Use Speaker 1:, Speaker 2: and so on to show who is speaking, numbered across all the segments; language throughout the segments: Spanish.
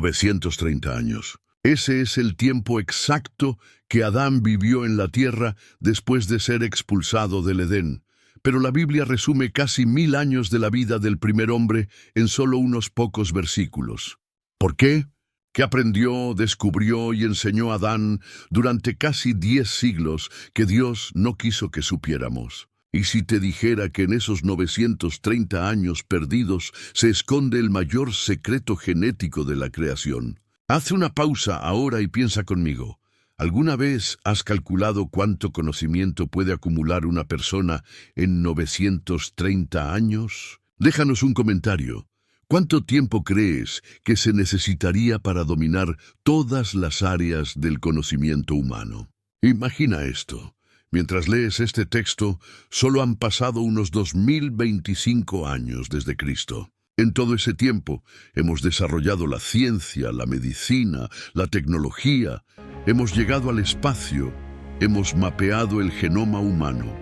Speaker 1: 930 años. Ese es el tiempo exacto que Adán vivió en la tierra después de ser expulsado del Edén. Pero la Biblia resume casi 1000 años de la vida del primer hombre en solo unos pocos versículos. ¿Por qué? ¿Qué aprendió, descubrió y enseñó Adán durante casi 10 siglos que Dios no quiso que supiéramos? Y si te dijera que en esos 930 años perdidos se esconde el mayor secreto genético de la creación. Haz una pausa ahora y piensa conmigo. ¿Alguna vez has calculado cuánto conocimiento puede acumular una persona en 930 años? Déjanos un comentario. ¿Cuánto tiempo crees que se necesitaría para dominar todas las áreas del conocimiento humano? Imagina esto. Mientras lees este texto, solo han pasado unos 2025 años desde Cristo. En todo ese tiempo, hemos desarrollado la ciencia, la medicina, la tecnología, hemos llegado al espacio, hemos mapeado el genoma humano.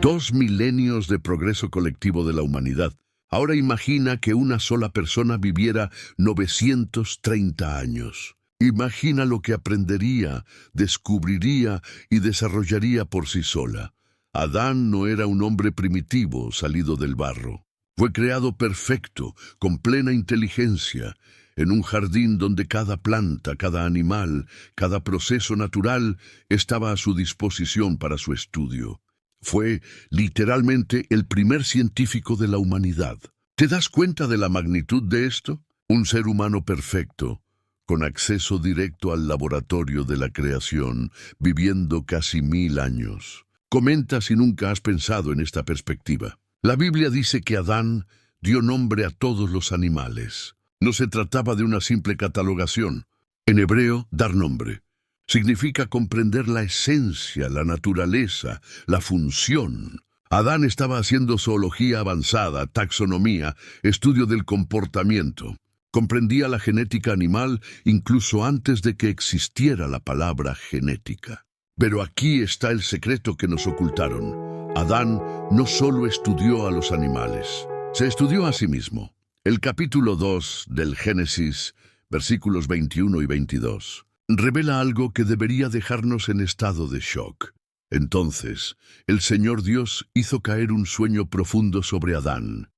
Speaker 1: 2 milenios de progreso colectivo de la humanidad. Ahora imagina que una sola persona viviera 930 años. Imagina lo que aprendería, descubriría y desarrollaría por sí sola. Adán no era un hombre primitivo salido del barro. Fue creado perfecto, con plena inteligencia, en un jardín donde cada planta, cada animal, cada proceso natural estaba a su disposición para su estudio. Fue literalmente el primer científico de la humanidad. ¿Te das cuenta de la magnitud de esto? Un ser humano perfecto, con acceso directo al laboratorio de la creación, viviendo casi 1000 años. Comenta si nunca has pensado en esta perspectiva. La Biblia dice que Adán dio nombre a todos los animales. No se trataba de una simple catalogación. En hebreo, dar nombre significa comprender la esencia, la naturaleza, la función. Adán estaba haciendo zoología avanzada, taxonomía, estudio del comportamiento. Comprendía la genética animal incluso antes de que existiera la palabra genética. Pero aquí está el secreto que nos ocultaron. Adán no solo estudió a los animales, se estudió a sí mismo. El capítulo 2 del Génesis, versículos 21 y 22, revela algo que debería dejarnos en estado de shock. Entonces, el Señor Dios hizo caer un sueño profundo sobre Adán,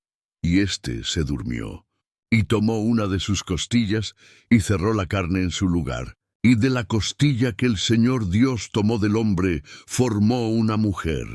Speaker 1: y éste se durmió. Y tomó una de sus costillas y cerró la carne en su lugar. Y de la costilla que el Señor Dios tomó del hombre, formó una mujer.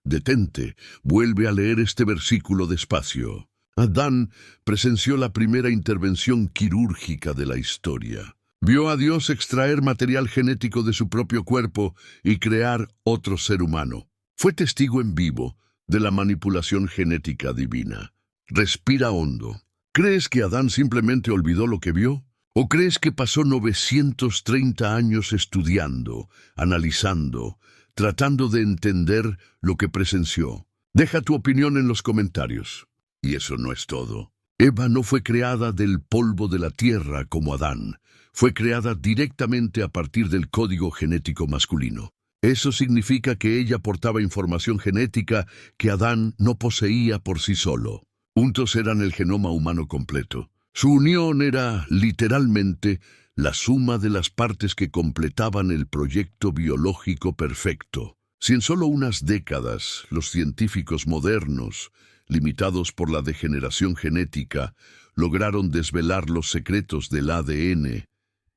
Speaker 1: Detente, vuelve a leer este versículo despacio. Adán presenció la primera intervención quirúrgica de la historia. Vio a Dios extraer material genético de su propio cuerpo y crear otro ser humano. Fue testigo en vivo de la manipulación genética divina. Respira hondo. ¿Crees que Adán simplemente olvidó lo que vio? ¿O crees que pasó 930 años estudiando, analizando, tratando de entender lo que presenció? Deja tu opinión en los comentarios. Y eso no es todo. Eva no fue creada del polvo de la tierra como Adán. Fue creada directamente a partir del código genético masculino. Eso significa que ella portaba información genética que Adán no poseía por sí solo. Juntos eran el genoma humano completo. Su unión era, literalmente, la suma de las partes que completaban el proyecto biológico perfecto. Si en solo unas décadas los científicos modernos, limitados por la degeneración genética, lograron desvelar los secretos del ADN,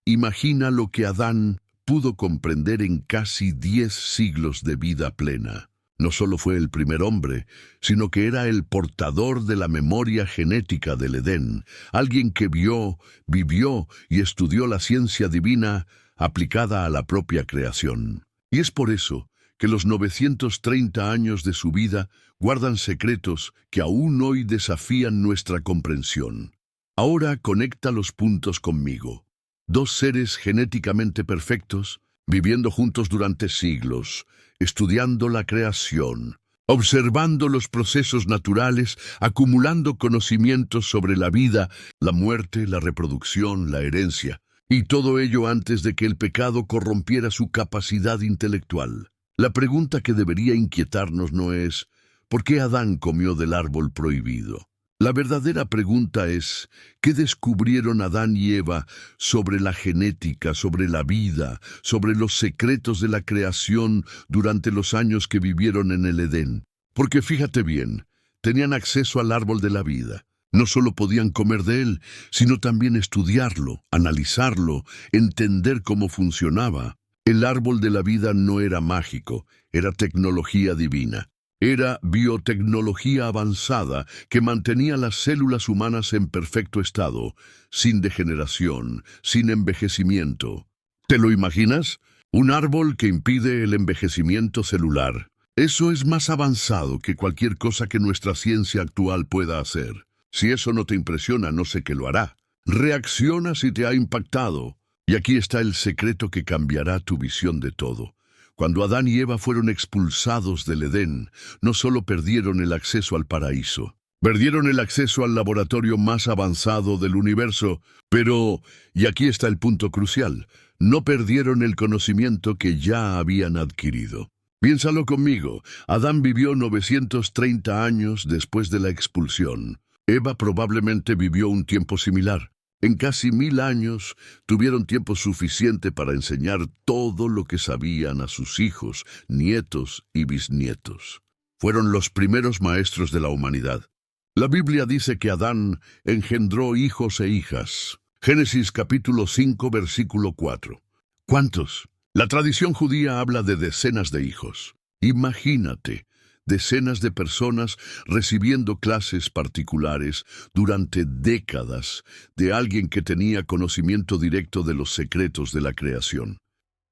Speaker 1: imagina lo que Adán pudo comprender en casi 10 siglos de vida plena. No solo fue el primer hombre, sino que era el portador de la memoria genética del Edén, alguien que vio, vivió y estudió la ciencia divina aplicada a la propia creación. Y es por eso que los 930 años de su vida guardan secretos que aún hoy desafían nuestra comprensión. Ahora conecta los puntos conmigo. 2 seres genéticamente perfectos, viviendo juntos durante siglos, estudiando la creación, observando los procesos naturales, acumulando conocimientos sobre la vida, la muerte, la reproducción, la herencia, y todo ello antes de que el pecado corrompiera su capacidad intelectual. La pregunta que debería inquietarnos no es ¿por qué Adán comió del árbol prohibido? La verdadera pregunta es, ¿qué descubrieron Adán y Eva sobre la genética, sobre la vida, sobre los secretos de la creación durante los años que vivieron en el Edén? Porque fíjate bien, tenían acceso al árbol de la vida. No solo podían comer de él, sino también estudiarlo, analizarlo, entender cómo funcionaba. El árbol de la vida no era mágico, era tecnología divina. Era biotecnología avanzada que mantenía las células humanas en perfecto estado, sin degeneración, sin envejecimiento. ¿Te lo imaginas? Un árbol que impide el envejecimiento celular. Eso es más avanzado que cualquier cosa que nuestra ciencia actual pueda hacer. Si eso no te impresiona, no sé qué lo hará. Reacciona si te ha impactado. Y aquí está el secreto que cambiará tu visión de todo. Cuando Adán y Eva fueron expulsados del Edén, no solo perdieron el acceso al paraíso, perdieron el acceso al laboratorio más avanzado del universo, pero, y aquí está el punto crucial, no perdieron el conocimiento que ya habían adquirido. Piénsalo conmigo, Adán vivió 930 años después de la expulsión. Eva probablemente vivió un tiempo similar. En casi 1000 años tuvieron tiempo suficiente para enseñar todo lo que sabían a sus hijos, nietos y bisnietos. Fueron los primeros maestros de la humanidad. La Biblia dice que Adán engendró hijos e hijas. Génesis capítulo 5, versículo 4. ¿Cuántos? La tradición judía habla de decenas de hijos. Imagínate. Decenas de personas recibiendo clases particulares durante décadas de alguien que tenía conocimiento directo de los secretos de la creación.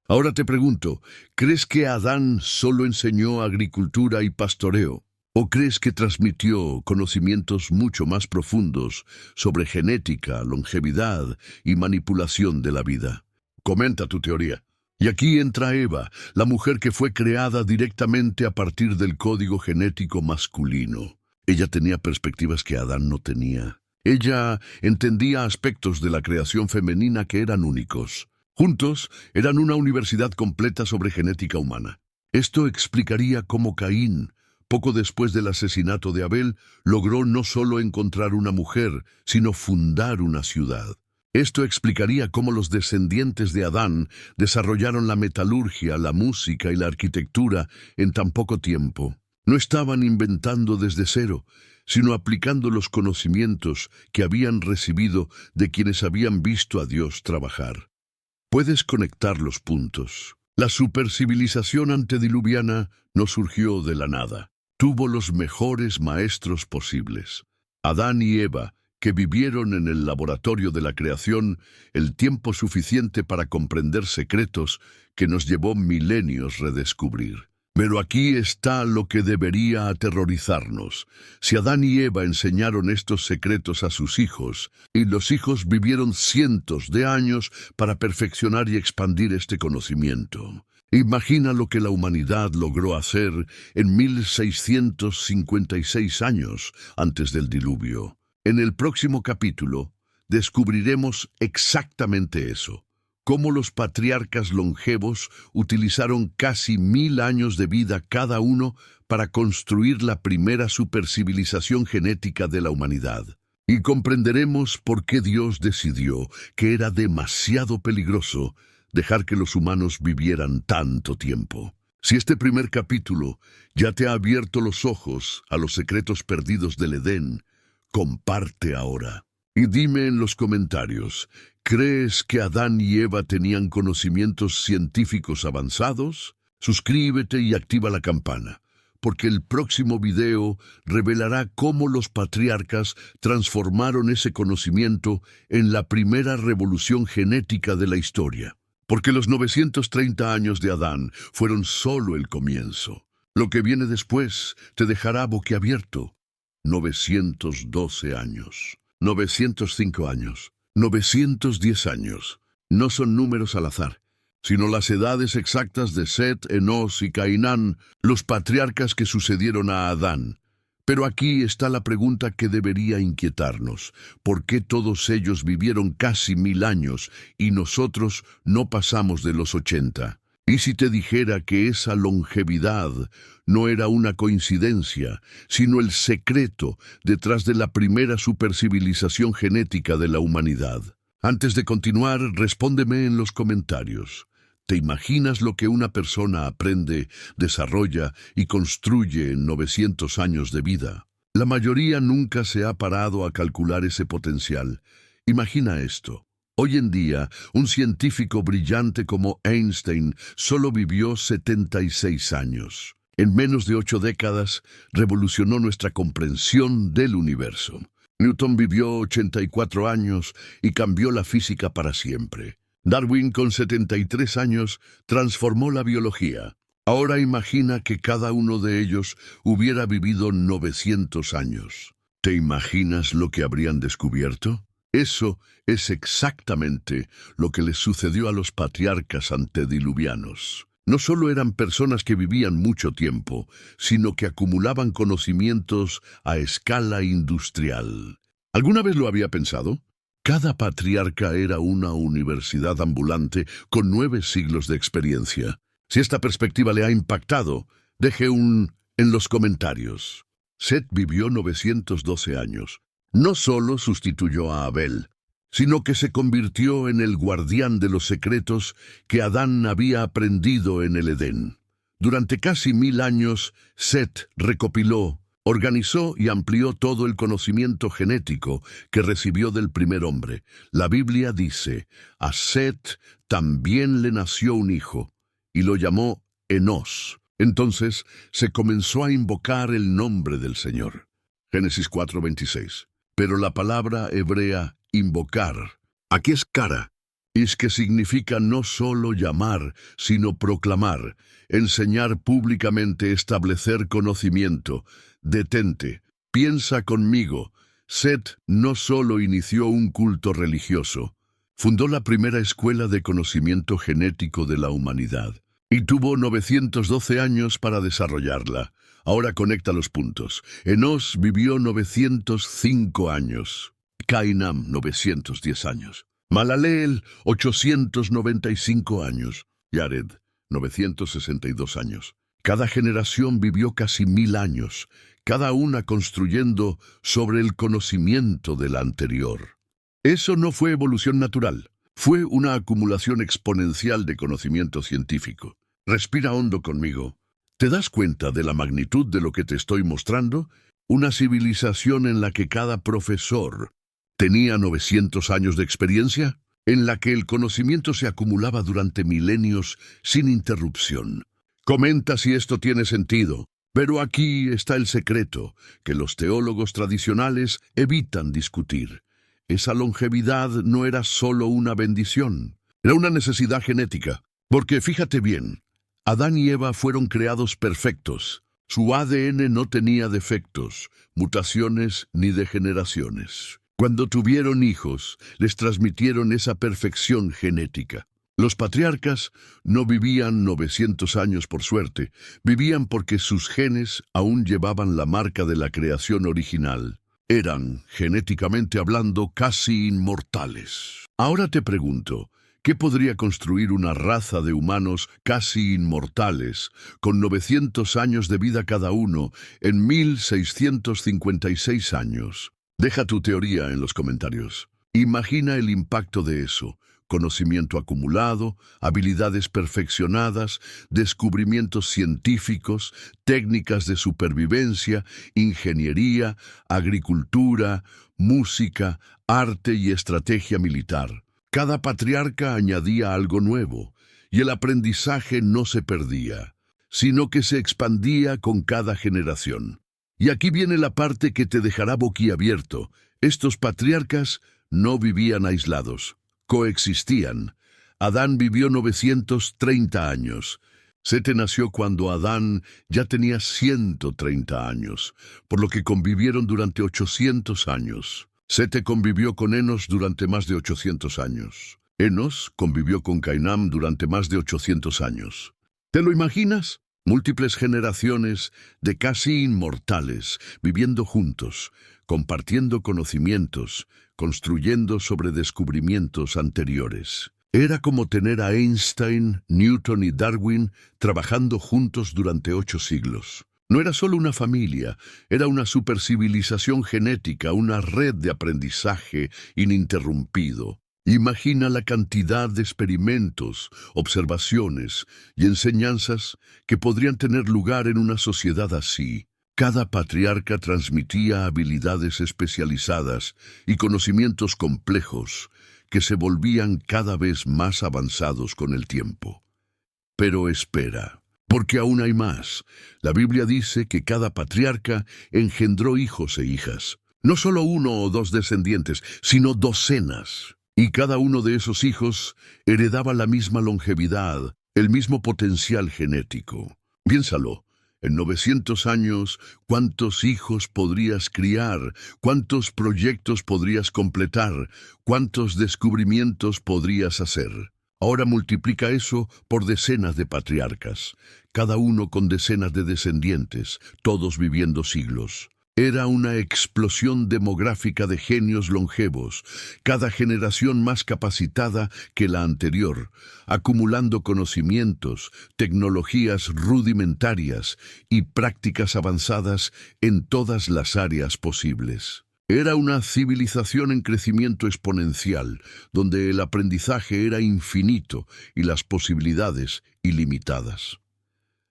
Speaker 1: Ahora te pregunto, ¿crees que Adán solo enseñó agricultura y pastoreo? ¿O crees que transmitió conocimientos mucho más profundos sobre genética, longevidad y manipulación de la vida? Comenta tu teoría. Y aquí entra Eva, la mujer que fue creada directamente a partir del código genético masculino. Ella tenía perspectivas que Adán no tenía. Ella entendía aspectos de la creación femenina que eran únicos. Juntos, eran una universidad completa sobre genética humana. Esto explicaría cómo Caín, poco después del asesinato de Abel, logró no solo encontrar una mujer, sino fundar una ciudad. Esto explicaría cómo los descendientes de Adán desarrollaron la metalurgia, la música y la arquitectura en tan poco tiempo. No estaban inventando desde cero, sino aplicando los conocimientos que habían recibido de quienes habían visto a Dios trabajar. Puedes conectar los puntos. La supercivilización antediluviana no surgió de la nada. Tuvo los mejores maestros posibles. Adán y Eva, que vivieron en el laboratorio de la creación el tiempo suficiente para comprender secretos que nos llevó milenios redescubrir. Pero aquí está lo que debería aterrorizarnos. Si Adán y Eva enseñaron estos secretos a sus hijos, y los hijos vivieron cientos de años para perfeccionar y expandir este conocimiento, imagina lo que la humanidad logró hacer en 1656 años antes del diluvio. En el próximo capítulo descubriremos exactamente eso, cómo los patriarcas longevos utilizaron casi 1000 años de vida cada uno para construir la primera supercivilización genética de la humanidad. Y comprenderemos por qué Dios decidió que era demasiado peligroso dejar que los humanos vivieran tanto tiempo. Si este primer capítulo ya te ha abierto los ojos a los secretos perdidos del Edén, comparte ahora. Y dime en los comentarios, ¿crees que Adán y Eva tenían conocimientos científicos avanzados? Suscríbete y activa la campana, porque el próximo video revelará cómo los patriarcas transformaron ese conocimiento en la primera revolución genética de la historia. Porque los 930 años de Adán fueron solo el comienzo. Lo que viene después te dejará boquiabierto. 912 años, 905 años, 910 años. No son números al azar, sino las edades exactas de Set, Enos y Cainán, los patriarcas que sucedieron a Adán. Pero aquí está la pregunta que debería inquietarnos. ¿Por qué todos ellos vivieron casi 1000 años y nosotros no pasamos de los 80? ¿Y si te dijera que esa longevidad no era una coincidencia, sino el secreto detrás de la primera supercivilización genética de la humanidad? Antes de continuar, respóndeme en los comentarios. ¿Te imaginas lo que una persona aprende, desarrolla y construye en 900 años de vida? La mayoría nunca se ha parado a calcular ese potencial. Imagina esto. Hoy en día, un científico brillante como Einstein solo vivió 76 años. En menos de 8 décadas, revolucionó nuestra comprensión del universo. Newton vivió 84 años y cambió la física para siempre. Darwin, con 73 años, transformó la biología. Ahora imagina que cada uno de ellos hubiera vivido 900 años. ¿Te imaginas lo que habrían descubierto? Eso es exactamente lo que les sucedió a los patriarcas antediluvianos. No solo eran personas que vivían mucho tiempo, sino que acumulaban conocimientos a escala industrial. ¿Alguna vez lo había pensado? Cada patriarca era una universidad ambulante con 9 siglos de experiencia. Si esta perspectiva le ha impactado, deje un en los comentarios. Set vivió 912 años. No solo sustituyó a Abel, sino que se convirtió en el guardián de los secretos que Adán había aprendido en el Edén. Durante casi 1000 años, Set recopiló, organizó y amplió todo el conocimiento genético que recibió del primer hombre. La Biblia dice, a Set también le nació un hijo, y lo llamó Enos. Entonces se comenzó a invocar el nombre del Señor. Génesis 4:26. Pero la palabra hebrea invocar, aquí es cara, es que significa no solo llamar, sino proclamar, enseñar públicamente, establecer conocimiento. Detente, piensa conmigo. Set no solo inició un culto religioso, fundó la primera escuela de conocimiento genético de la humanidad y tuvo 912 años para desarrollarla. Ahora conecta los puntos. Enos vivió 905 años. Cainam, 910 años. Malaleel, 895 años. Yared, 962 años. Cada generación vivió casi 1000 años, cada una construyendo sobre el conocimiento de la anterior. Eso no fue evolución natural, fue una acumulación exponencial de conocimiento científico. Respira hondo conmigo. ¿Te das cuenta de la magnitud de lo que te estoy mostrando? Una civilización en la que cada profesor tenía 900 años de experiencia, en la que el conocimiento se acumulaba durante milenios sin interrupción. Comenta si esto tiene sentido, pero aquí está el secreto que los teólogos tradicionales evitan discutir. Esa longevidad no era solo una bendición, era una necesidad genética, porque fíjate bien, Adán y Eva fueron creados perfectos. Su ADN no tenía defectos, mutaciones ni degeneraciones. Cuando tuvieron hijos, les transmitieron esa perfección genética. Los patriarcas no vivían 900 años por suerte, vivían porque sus genes aún llevaban la marca de la creación original. Eran, genéticamente hablando, casi inmortales. Ahora te pregunto, ¿qué podría construir una raza de humanos casi inmortales, con 900 años de vida cada uno, en 1656 años? Deja tu teoría en los comentarios. Imagina el impacto de eso. Conocimiento acumulado, habilidades perfeccionadas, descubrimientos científicos, técnicas de supervivencia, ingeniería, agricultura, música, arte y estrategia militar. Cada patriarca añadía algo nuevo, y el aprendizaje no se perdía, sino que se expandía con cada generación. Y aquí viene la parte que te dejará boquiabierto. Estos patriarcas no vivían aislados, coexistían. Adán vivió 930 años. Sete nació cuando Adán ya tenía 130 años, por lo que convivieron durante 800 años. Sete convivió con Enos durante más de 800 años. Enos convivió con Cainam durante más de 800 años. ¿Te lo imaginas? Múltiples generaciones de casi inmortales viviendo juntos, compartiendo conocimientos, construyendo sobre descubrimientos anteriores. Era como tener a Einstein, Newton y Darwin trabajando juntos durante 8 siglos. No era solo una familia, era una supercivilización genética, una red de aprendizaje ininterrumpido. Imagina la cantidad de experimentos, observaciones y enseñanzas que podrían tener lugar en una sociedad así. Cada patriarca transmitía habilidades especializadas y conocimientos complejos que se volvían cada vez más avanzados con el tiempo. Pero espera, porque aún hay más. La Biblia dice que cada patriarca engendró hijos e hijas. No solo 1 o 2 descendientes, sino docenas. Y cada uno de esos hijos heredaba la misma longevidad, el mismo potencial genético. Piénsalo. En 900 años, ¿cuántos hijos podrías criar? ¿Cuántos proyectos podrías completar? ¿Cuántos descubrimientos podrías hacer? Ahora multiplica eso por decenas de patriarcas, cada uno con decenas de descendientes, todos viviendo siglos. Era una explosión demográfica de genios longevos, cada generación más capacitada que la anterior, acumulando conocimientos, tecnologías rudimentarias y prácticas avanzadas en todas las áreas posibles. Era una civilización en crecimiento exponencial, donde el aprendizaje era infinito y las posibilidades ilimitadas.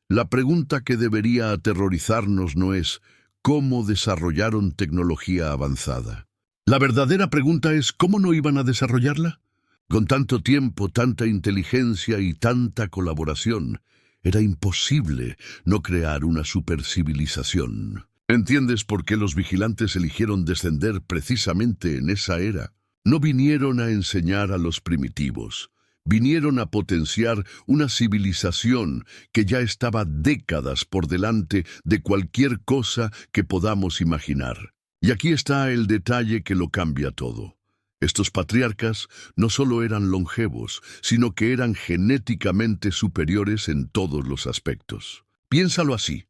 Speaker 1: La pregunta que debería aterrorizarnos no es ¿cómo desarrollaron tecnología avanzada? La verdadera pregunta es ¿cómo no iban a desarrollarla? Con tanto tiempo, tanta inteligencia y tanta colaboración, era imposible no crear una supercivilización. ¿Entiendes por qué los vigilantes eligieron descender precisamente en esa era? No vinieron a enseñar a los primitivos. Vinieron a potenciar una civilización que ya estaba décadas por delante de cualquier cosa que podamos imaginar. Y aquí está el detalle que lo cambia todo. Estos patriarcas no solo eran longevos, sino que eran genéticamente superiores en todos los aspectos. Piénsalo así.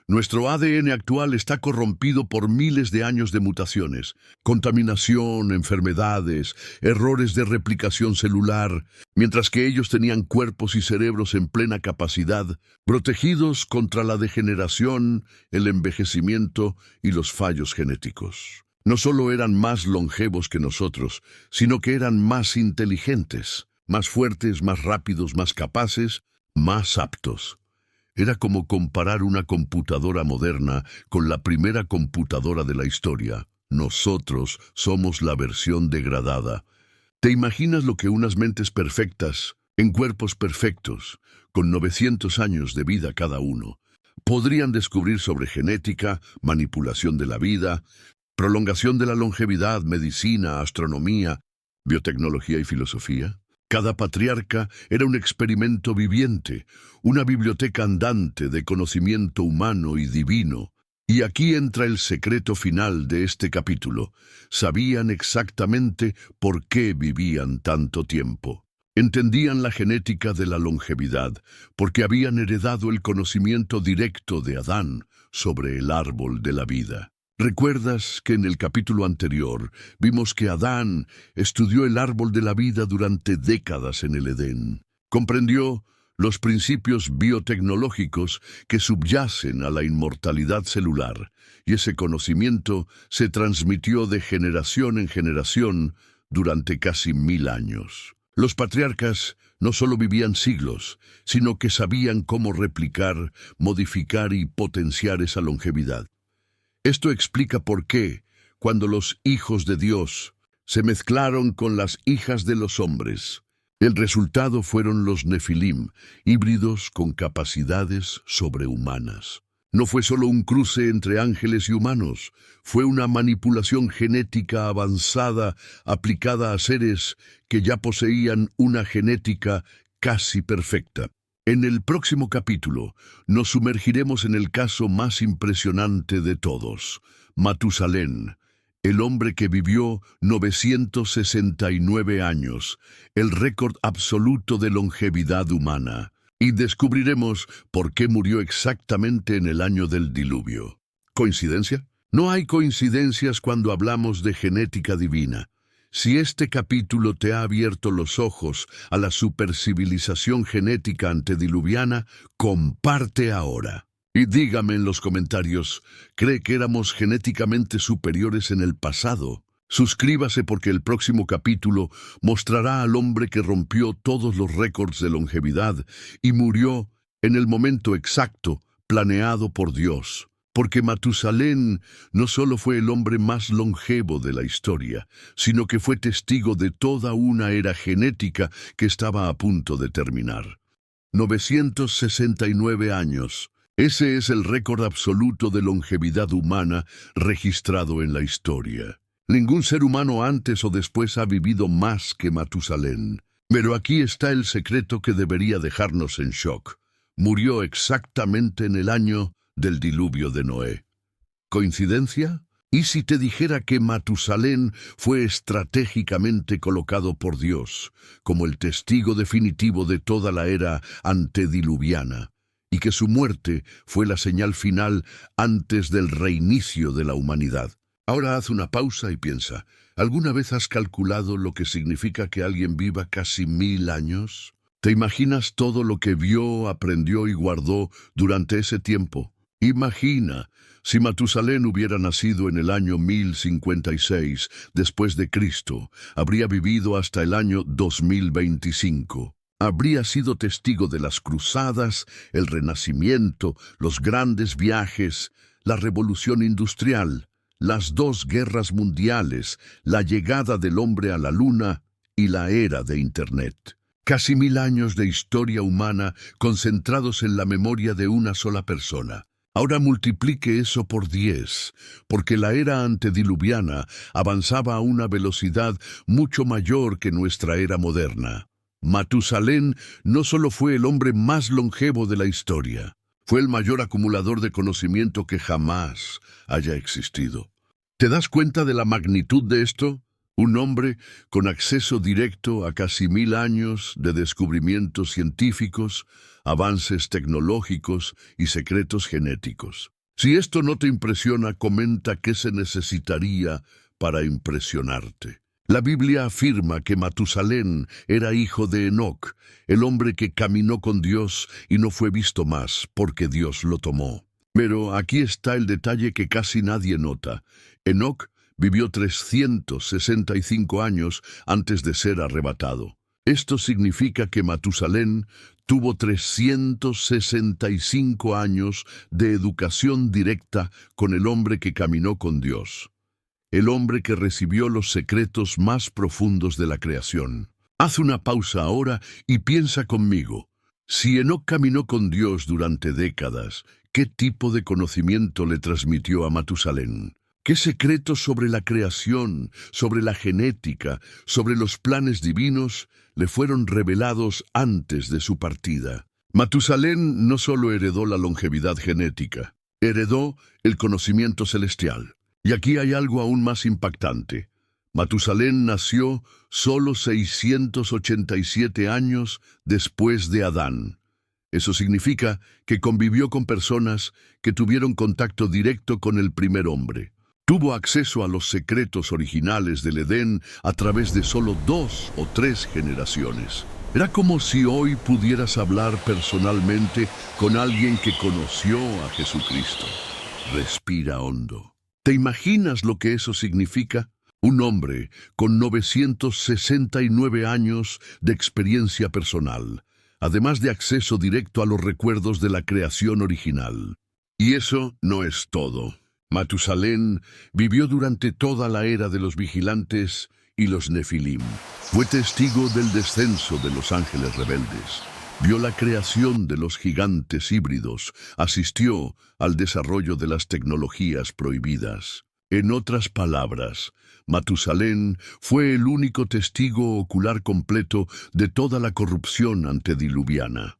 Speaker 1: Nuestro ADN actual está corrompido por miles de años de mutaciones, contaminación, enfermedades, errores de replicación celular, mientras que ellos tenían cuerpos y cerebros en plena capacidad, protegidos contra la degeneración, el envejecimiento y los fallos genéticos. No solo eran más longevos que nosotros, sino que eran más inteligentes, más fuertes, más rápidos, más capaces, más aptos. Era como comparar una computadora moderna con la primera computadora de la historia. Nosotros somos la versión degradada. ¿Te imaginas lo que unas mentes perfectas, en cuerpos perfectos, con 900 años de vida cada uno, podrían descubrir sobre genética, manipulación de la vida, prolongación de la longevidad, medicina, astronomía, biotecnología y filosofía? Cada patriarca era un experimento viviente, una biblioteca andante de conocimiento humano y divino. Y aquí entra el secreto final de este capítulo. Sabían exactamente por qué vivían tanto tiempo. Entendían la genética de la longevidad, porque habían heredado el conocimiento directo de Adán sobre el árbol de la vida. ¿Recuerdas que en el capítulo anterior vimos que Adán estudió el árbol de la vida durante décadas en el Edén? Comprendió los principios biotecnológicos que subyacen a la inmortalidad celular, y ese conocimiento se transmitió de generación en generación durante casi 1000 años. Los patriarcas no solo vivían siglos, sino que sabían cómo replicar, modificar y potenciar esa longevidad. Esto explica por qué, cuando los hijos de Dios se mezclaron con las hijas de los hombres, el resultado fueron los Nefilim, híbridos con capacidades sobrehumanas. No fue solo un cruce entre ángeles y humanos, fue una manipulación genética avanzada aplicada a seres que ya poseían una genética casi perfecta. En el próximo capítulo nos sumergiremos en el caso más impresionante de todos, Matusalén, el hombre que vivió 969 años, el récord absoluto de longevidad humana, y descubriremos por qué murió exactamente en el año del diluvio. ¿Coincidencia? No hay coincidencias cuando hablamos de genética divina. Si este capítulo te ha abierto los ojos a la supercivilización genética antediluviana, comparte ahora. Y dígame en los comentarios, ¿cree que éramos genéticamente superiores en el pasado? Suscríbase porque el próximo capítulo mostrará al hombre que rompió todos los récords de longevidad y murió en el momento exacto planeado por Dios. Porque Matusalén no solo fue el hombre más longevo de la historia, sino que fue testigo de toda una era genética que estaba a punto de terminar. 969 años. Ese es el récord absoluto de longevidad humana registrado en la historia. Ningún ser humano antes o después ha vivido más que Matusalén. Pero aquí está el secreto que debería dejarnos en shock. Murió exactamente en el año del diluvio de Noé. ¿Coincidencia? ¿Y si te dijera que Matusalén fue estratégicamente colocado por Dios como el testigo definitivo de toda la era antediluviana, y que su muerte fue la señal final antes del reinicio de la humanidad? Ahora haz una pausa y piensa, ¿alguna vez has calculado lo que significa que alguien viva casi 1000 años? ¿Te imaginas todo lo que vio, aprendió y guardó durante ese tiempo? Imagina, si Matusalén hubiera nacido en el año 1056 después de Cristo, habría vivido hasta el año 2025. Habría sido testigo de las cruzadas, el Renacimiento, los grandes viajes, la revolución industrial, las 2 guerras mundiales, la llegada del hombre a la luna y la era de Internet. Casi 1000 años de historia humana concentrados en la memoria de una sola persona. Ahora multiplique eso por 10, porque la era antediluviana avanzaba a una velocidad mucho mayor que nuestra era moderna. Matusalén no solo fue el hombre más longevo de la historia, fue el mayor acumulador de conocimiento que jamás haya existido. ¿Te das cuenta de la magnitud de esto? Un hombre con acceso directo a casi 1000 años de descubrimientos científicos, avances tecnológicos y secretos genéticos. Si esto no te impresiona, comenta qué se necesitaría para impresionarte. La Biblia afirma que Matusalén era hijo de Enoc, el hombre que caminó con Dios y no fue visto más porque Dios lo tomó. Pero aquí está el detalle que casi nadie nota. Enoc vivió 365 años antes de ser arrebatado. Esto significa que Matusalén tuvo 365 años de educación directa con el hombre que caminó con Dios, el hombre que recibió los secretos más profundos de la creación. Haz una pausa ahora y piensa conmigo. Si Enoc caminó con Dios durante décadas, ¿qué tipo de conocimiento le transmitió a Matusalén? ¿Qué secretos sobre la creación, sobre la genética, sobre los planes divinos le fueron revelados antes de su partida? Matusalén no solo heredó la longevidad genética, heredó el conocimiento celestial. Y aquí hay algo aún más impactante. Matusalén nació solo 687 años después de Adán. Eso significa que convivió con personas que tuvieron contacto directo con el primer hombre. Tuvo acceso a los secretos originales del Edén a través de solo 2 o 3 generaciones. Era como si hoy pudieras hablar personalmente con alguien que conoció a Jesucristo. Respira hondo. ¿Te imaginas lo que eso significa? Un hombre con 969 años de experiencia personal, además de acceso directo a los recuerdos de la creación original. Y eso no es todo. Matusalén vivió durante toda la era de los vigilantes y los nefilim. Fue testigo del descenso de los ángeles rebeldes. Vio la creación de los gigantes híbridos. Asistió al desarrollo de las tecnologías prohibidas. En otras palabras, Matusalén fue el único testigo ocular completo de toda la corrupción antediluviana.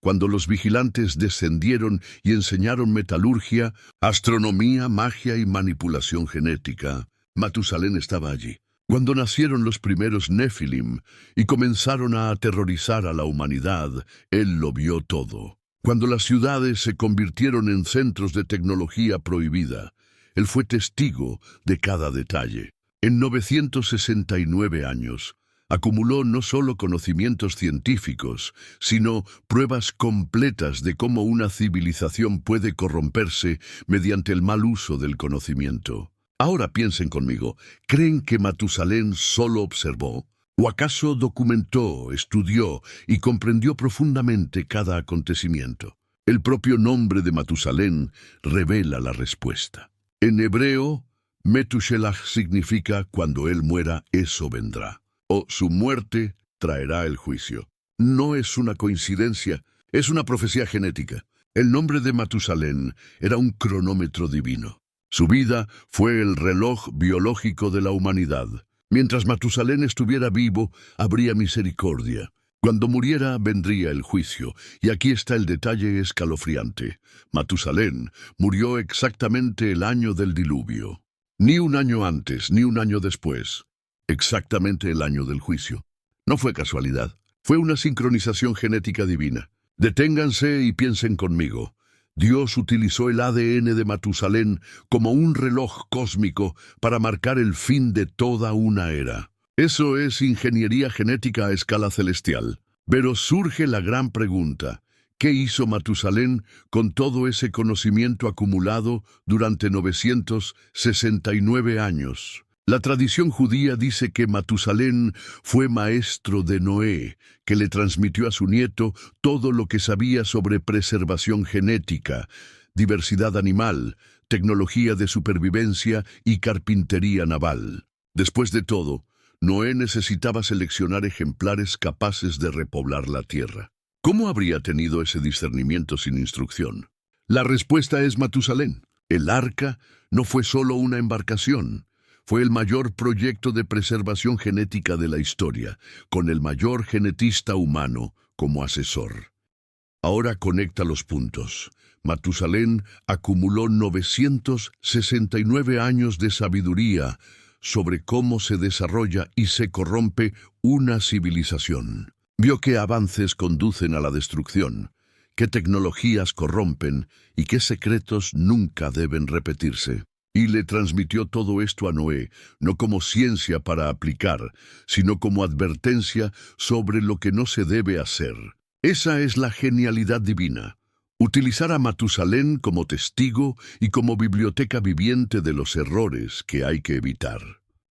Speaker 1: Cuando los vigilantes descendieron y enseñaron metalurgia, astronomía, magia y manipulación genética, Matusalén estaba allí. Cuando nacieron los primeros Nefilim y comenzaron a aterrorizar a la humanidad, él lo vio todo. Cuando las ciudades se convirtieron en centros de tecnología prohibida, él fue testigo de cada detalle. En 969 años, acumuló no solo conocimientos científicos, sino pruebas completas de cómo una civilización puede corromperse mediante el mal uso del conocimiento. Ahora piensen conmigo, ¿creen que Matusalén solo observó? ¿O acaso documentó, estudió y comprendió profundamente cada acontecimiento? El propio nombre de Matusalén revela la respuesta. En hebreo, Metushelach significa cuando él muera, eso vendrá. O su muerte traerá el juicio. No es una coincidencia, es una profecía genética. El nombre de Matusalén era un cronómetro divino. Su vida fue el reloj biológico de la humanidad. Mientras Matusalén estuviera vivo, habría misericordia. Cuando muriera, vendría el juicio. Y aquí está el detalle escalofriante. Matusalén murió exactamente el año del diluvio. Ni un año antes, ni un año después. Exactamente el año del juicio. No fue casualidad. Fue una sincronización genética divina. Deténganse y piensen conmigo. Dios utilizó el ADN de Matusalén como un reloj cósmico para marcar el fin de toda una era. Eso es ingeniería genética a escala celestial. Pero surge la gran pregunta: ¿qué hizo Matusalén con todo ese conocimiento acumulado durante 969 años? La tradición judía dice que Matusalén fue maestro de Noé, que le transmitió a su nieto todo lo que sabía sobre preservación genética, diversidad animal, tecnología de supervivencia y carpintería naval. Después de todo, Noé necesitaba seleccionar ejemplares capaces de repoblar la tierra. ¿Cómo habría tenido ese discernimiento sin instrucción? La respuesta es Matusalén. El arca no fue solo una embarcación. Fue el mayor proyecto de preservación genética de la historia, con el mayor genetista humano como asesor. Ahora conecta los puntos. Matusalén acumuló 969 años de sabiduría sobre cómo se desarrolla y se corrompe una civilización. Vio qué avances conducen a la destrucción, qué tecnologías corrompen y qué secretos nunca deben repetirse. Y le transmitió todo esto a Noé, no como ciencia para aplicar, sino como advertencia sobre lo que no se debe hacer. Esa es la genialidad divina. Utilizar a Matusalén como testigo y como biblioteca viviente de los errores que hay que evitar.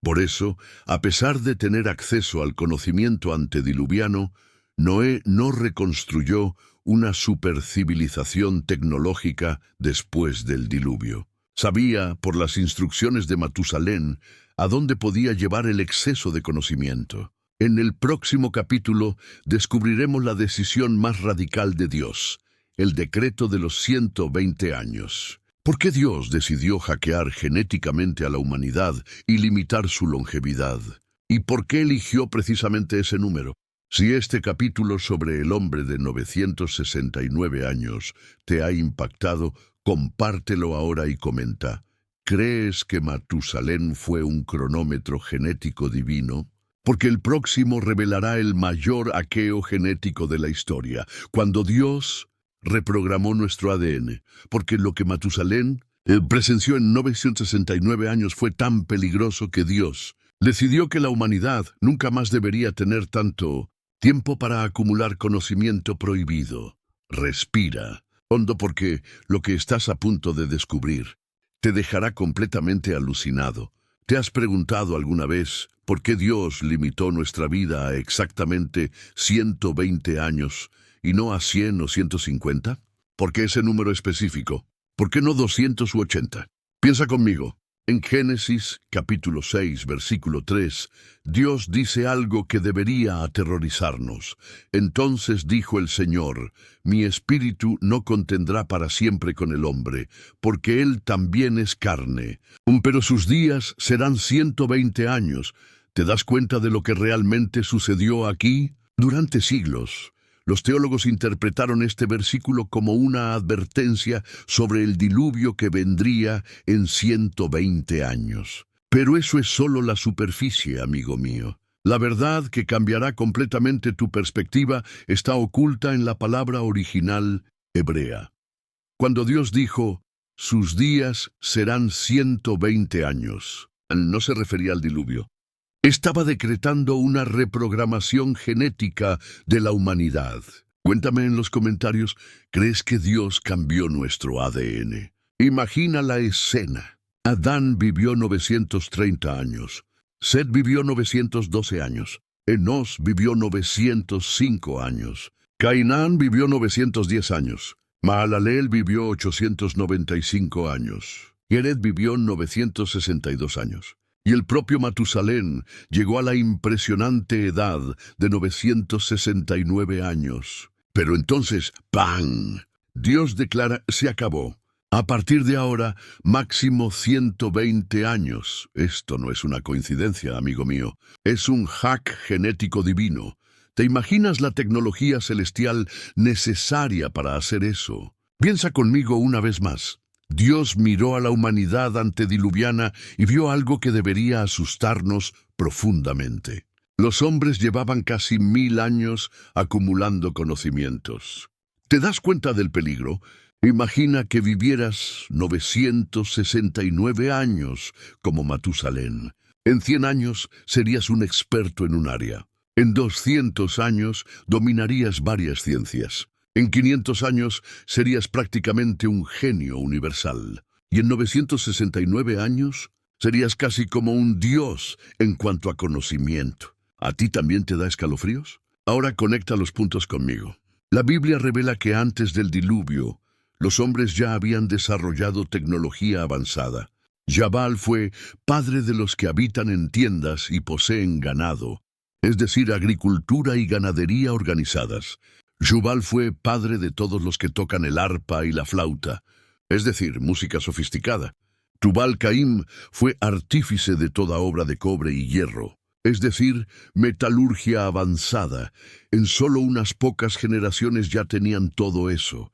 Speaker 1: Por eso, a pesar de tener acceso al conocimiento antediluviano, Noé no reconstruyó una supercivilización tecnológica después del diluvio. Sabía, por las instrucciones de Matusalén, a dónde podía llevar el exceso de conocimiento. En el próximo capítulo descubriremos la decisión más radical de Dios, el decreto de los 120 años. ¿Por qué Dios decidió hackear genéticamente a la humanidad y limitar su longevidad? ¿Y por qué eligió precisamente ese número? Si este capítulo sobre el hombre de 969 años te ha impactado, compártelo ahora y comenta: ¿crees que Matusalén fue un cronómetro genético divino? Porque el próximo revelará el mayor hackeo genético de la historia, cuando Dios reprogramó nuestro ADN, porque lo que Matusalén presenció en 969 años fue tan peligroso que Dios decidió que la humanidad nunca más debería tener tanto tiempo para acumular conocimiento prohibido. Respira hondo, porque lo que estás a punto de descubrir te dejará completamente alucinado. ¿Te has preguntado alguna vez por qué Dios limitó nuestra vida a exactamente 120 años y no a 100 o 150? ¿Por qué ese número específico? ¿Por qué no 200 u 80? Piensa conmigo. En Génesis, capítulo 6, versículo 3, Dios dice algo que debería aterrorizarnos. Entonces dijo el Señor: mi espíritu no contendrá para siempre con el hombre, porque él también es carne. Pero sus días serán 120 años. ¿Te das cuenta de lo que realmente sucedió aquí? Durante siglos, los teólogos interpretaron este versículo como una advertencia sobre el diluvio que vendría en 120 años. Pero eso es solo la superficie, amigo mío. La verdad que cambiará completamente tu perspectiva está oculta en la palabra original hebrea. Cuando Dios dijo: sus días serán 120 años. No se refería al diluvio. Estaba decretando una reprogramación genética de la humanidad. Cuéntame en los comentarios, ¿crees que Dios cambió nuestro ADN? Imagina la escena. Adán vivió 930 años. Set vivió 912 años. Enos vivió 905 años. Cainán vivió 910 años. Mahalaleel vivió 895 años. Jared vivió 962 años. Y el propio Matusalén llegó a la impresionante edad de 969 años. Pero entonces, ¡pam! Dios declara, se acabó. A partir de ahora, máximo 120 años. Esto no es una coincidencia, amigo mío. Es un hack genético divino. ¿Te imaginas la tecnología celestial necesaria para hacer eso? Piensa conmigo una vez más. Dios miró a la humanidad antediluviana y vio algo que debería asustarnos profundamente. Los hombres llevaban casi 1000 años acumulando conocimientos. ¿Te das cuenta del peligro? Imagina que vivieras 969 años como Matusalén. En 100 años serías un experto en un área. En 200 años dominarías varias ciencias. En 500 años serías prácticamente un genio universal. Y en 969 años serías casi como un dios en cuanto a conocimiento. ¿A ti también te da escalofríos? Ahora conecta los puntos conmigo. La Biblia revela que antes del diluvio, los hombres ya habían desarrollado tecnología avanzada. Jabal fue padre de los que habitan en tiendas y poseen ganado, es decir, agricultura y ganadería organizadas. Jubal fue padre de todos los que tocan el arpa y la flauta, es decir, música sofisticada. Tubal Caim fue artífice de toda obra de cobre y hierro, es decir, metalurgia avanzada. En solo unas pocas generaciones ya tenían todo eso.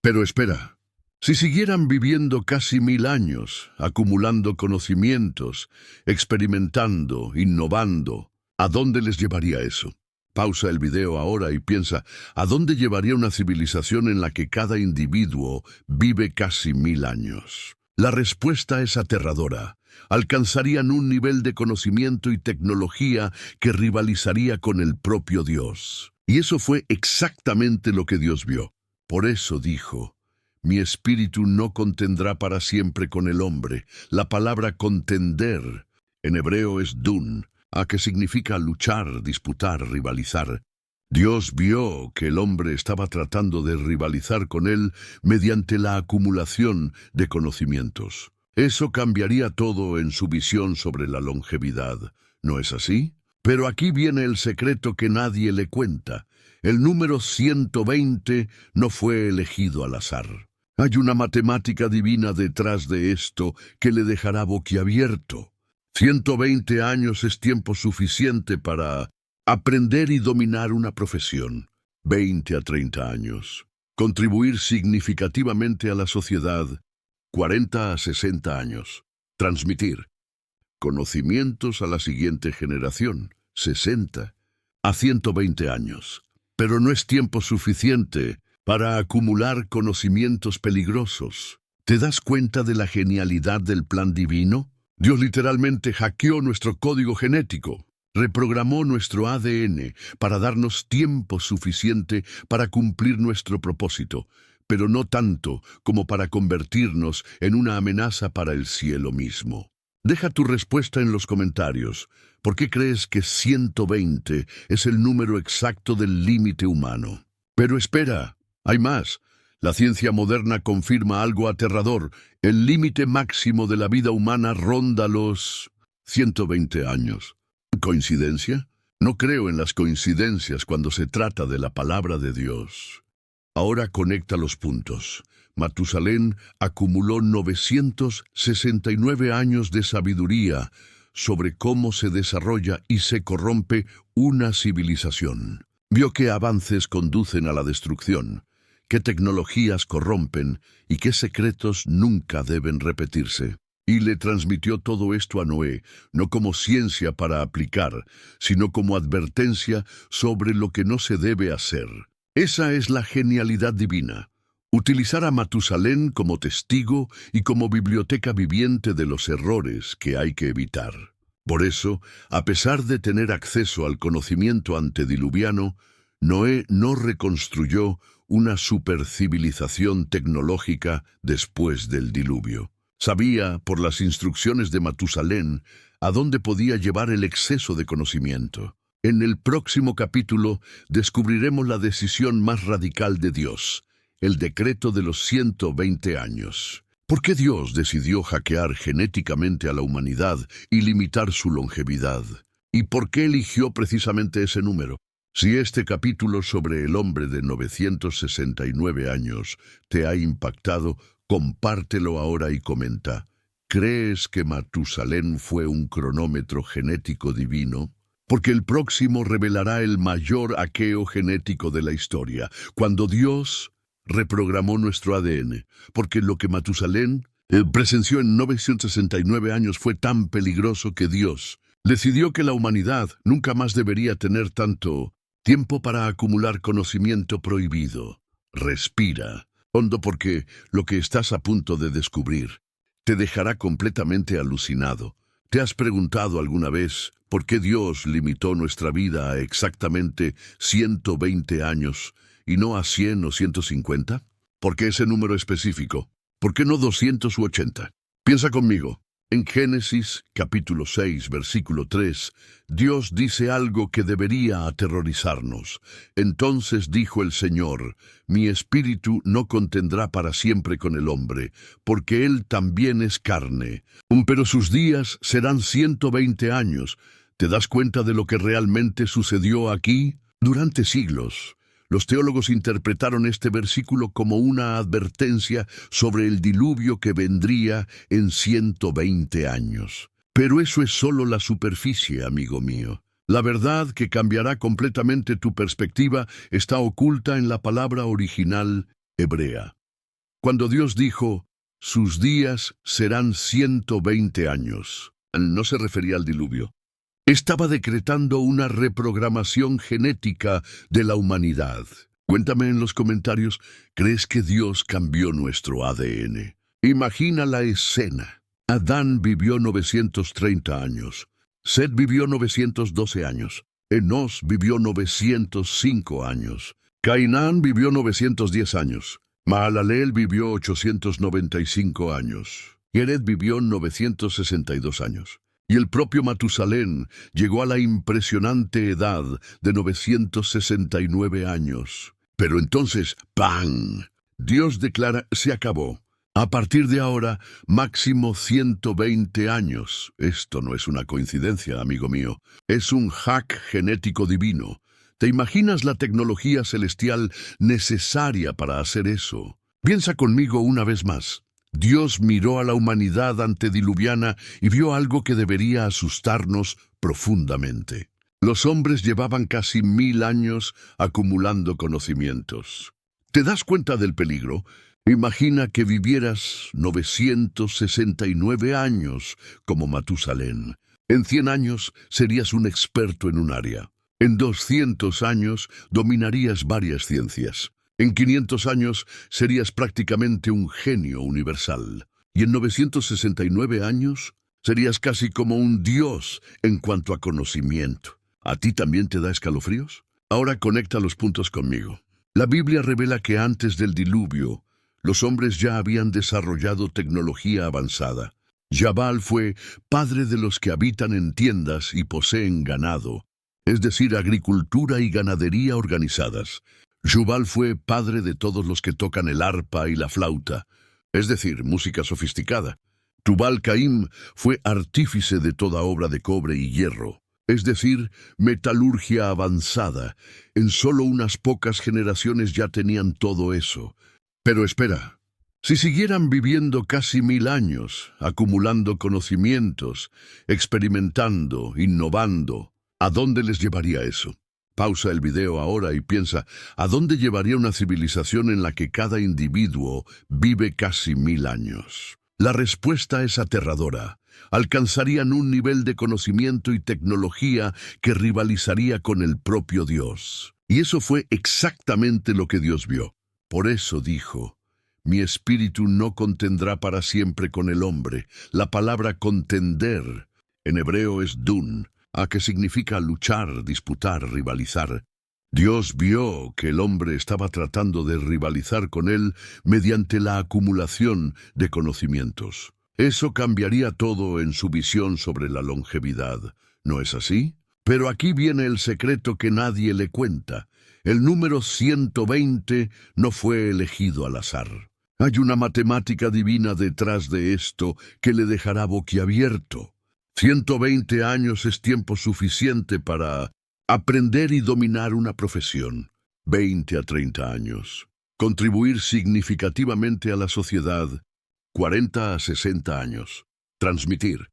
Speaker 1: Pero espera, si siguieran viviendo casi 1000 años, acumulando conocimientos, experimentando, innovando, ¿a dónde les llevaría eso? Pausa el video ahora y piensa, ¿a dónde llevaría una civilización en la que cada individuo vive casi 1000 años? La respuesta es aterradora. Alcanzarían un nivel de conocimiento y tecnología que rivalizaría con el propio Dios. Y eso fue exactamente lo que Dios vio. Por eso dijo, mi espíritu no contendrá para siempre con el hombre. La palabra contender en hebreo es dun, que significa luchar, disputar, rivalizar. Dios vio que el hombre estaba tratando de rivalizar con él mediante la acumulación de conocimientos. Eso cambiaría todo en su visión sobre la longevidad, ¿no es así? Pero aquí viene el secreto que nadie le cuenta. El número 120 no fue elegido al azar. Hay una matemática divina detrás de esto que le dejará boquiabierto. 120 años es tiempo suficiente para aprender y dominar una profesión. 20 a 30 años. Contribuir significativamente a la sociedad. 40 a 60 años. Transmitir conocimientos a la siguiente generación. 60 a 120 años. Pero no es tiempo suficiente para acumular conocimientos peligrosos. ¿Te das cuenta de la genialidad del plan divino? Dios literalmente hackeó nuestro código genético, reprogramó nuestro ADN para darnos tiempo suficiente para cumplir nuestro propósito, pero no tanto como para convertirnos en una amenaza para el cielo mismo. Deja tu respuesta en los comentarios. ¿Por qué crees que 120 es el número exacto del límite humano? Pero espera, hay más. La ciencia moderna confirma algo aterrador. El límite máximo de la vida humana ronda los 120 años. ¿Coincidencia? No creo en las coincidencias cuando se trata de la palabra de Dios. Ahora conecta los puntos. Matusalén acumuló 969 años de sabiduría sobre cómo se desarrolla y se corrompe una civilización. Vio qué avances conducen a la destrucción, qué tecnologías corrompen y qué secretos nunca deben repetirse. Y le transmitió todo esto a Noé, no como ciencia para aplicar, sino como advertencia sobre lo que no se debe hacer. Esa es la genialidad divina. Utilizar a Matusalén como testigo y como biblioteca viviente de los errores que hay que evitar. Por eso, a pesar de tener acceso al conocimiento antediluviano, Noé no reconstruyó una supercivilización tecnológica después del diluvio. Sabía, por las instrucciones de Matusalén, a dónde podía llevar el exceso de conocimiento. En el próximo capítulo descubriremos la decisión más radical de Dios, el decreto de los 120 años. ¿Por qué Dios decidió hackear genéticamente a la humanidad y limitar su longevidad? ¿Y por qué eligió precisamente ese número? Si este capítulo sobre el hombre de 969 años te ha impactado, compártelo ahora y comenta. ¿Crees que Matusalén fue un cronómetro genético divino? Porque el próximo revelará el mayor hackeo genético de la historia, cuando Dios reprogramó nuestro ADN, porque lo que Matusalén presenció en 969 años fue tan peligroso que Dios decidió que la humanidad nunca más debería tener tanto tiempo para acumular conocimiento prohibido. Respira hondo porque lo que estás a punto de descubrir te dejará completamente alucinado. ¿Te has preguntado alguna vez por qué Dios limitó nuestra vida a exactamente 120 años y no a 100 o 150? ¿Por qué ese número específico? ¿Por qué no 200 u 80? Piensa conmigo. En Génesis capítulo 6, versículo 3, Dios dice algo que debería aterrorizarnos. Entonces dijo el Señor, mi espíritu no contendrá para siempre con el hombre, porque él también es carne. Pero sus días serán 120 años. ¿Te das cuenta de lo que realmente sucedió aquí? Durante siglos, los teólogos interpretaron este versículo como una advertencia sobre el diluvio que vendría en 120 años. Pero eso es solo la superficie, amigo mío. La verdad que cambiará completamente tu perspectiva está oculta en la palabra original hebrea. Cuando Dios dijo, sus días serán 120 años, no se refería al diluvio. Estaba decretando una reprogramación genética de la humanidad. Cuéntame en los comentarios, ¿crees que Dios cambió nuestro ADN? Imagina la escena. Adán vivió 930 años. Set vivió 912 años. Enos vivió 905 años. Cainán vivió 910 años. Mahalaleel vivió 895 años. Jared vivió 962 años. Y el propio Matusalén llegó a la impresionante edad de 969 años. Pero entonces, ¡pam! Dios declara, se acabó. A partir de ahora, máximo 120 años. Esto no es una coincidencia, amigo mío. Es un hack genético divino. ¿Te imaginas la tecnología celestial necesaria para hacer eso? Piensa conmigo una vez más. Dios miró a la humanidad antediluviana y vio algo que debería asustarnos profundamente. Los hombres llevaban casi 1000 años acumulando conocimientos. ¿Te das cuenta del peligro? Imagina que vivieras 969 años como Matusalén. En 100 años serías un experto en un área. En 200 años dominarías varias ciencias. En 500 años serías prácticamente un genio universal. Y en 969 años serías casi como un dios en cuanto a conocimiento. ¿A ti también te da escalofríos? Ahora conecta los puntos conmigo. La Biblia revela que antes del diluvio, los hombres ya habían desarrollado tecnología avanzada. Jabal fue padre de los que habitan en tiendas y poseen ganado, es decir, agricultura y ganadería organizadas. Jubal fue padre de todos los que tocan el arpa y la flauta, es decir, música sofisticada. Tubal Caim fue artífice de toda obra de cobre y hierro, es decir, metalurgia avanzada. En solo unas pocas generaciones ya tenían todo eso. Pero espera, si siguieran viviendo casi 1000 años, acumulando conocimientos, experimentando, innovando, ¿a dónde les llevaría eso? Pausa el video ahora y piensa, ¿a dónde llevaría una civilización en la que cada individuo vive casi 1000 años? La respuesta es aterradora. Alcanzarían un nivel de conocimiento y tecnología que rivalizaría con el propio Dios. Y eso fue exactamente lo que Dios vio. Por eso dijo, Mi espíritu no contendrá para siempre con el hombre. La palabra contender en hebreo es dun, a que significa luchar, disputar, rivalizar. Dios vio que el hombre estaba tratando de rivalizar con él mediante la acumulación de conocimientos. Eso cambiaría todo en su visión sobre la longevidad, ¿no es así? Pero aquí viene el secreto que nadie le cuenta. El número 120 no fue elegido al azar. Hay una matemática divina detrás de esto que le dejará boquiabierto. 120 años es tiempo suficiente para aprender y dominar una profesión. 20 a 30 años. Contribuir significativamente a la sociedad. 40 a 60 años. Transmitir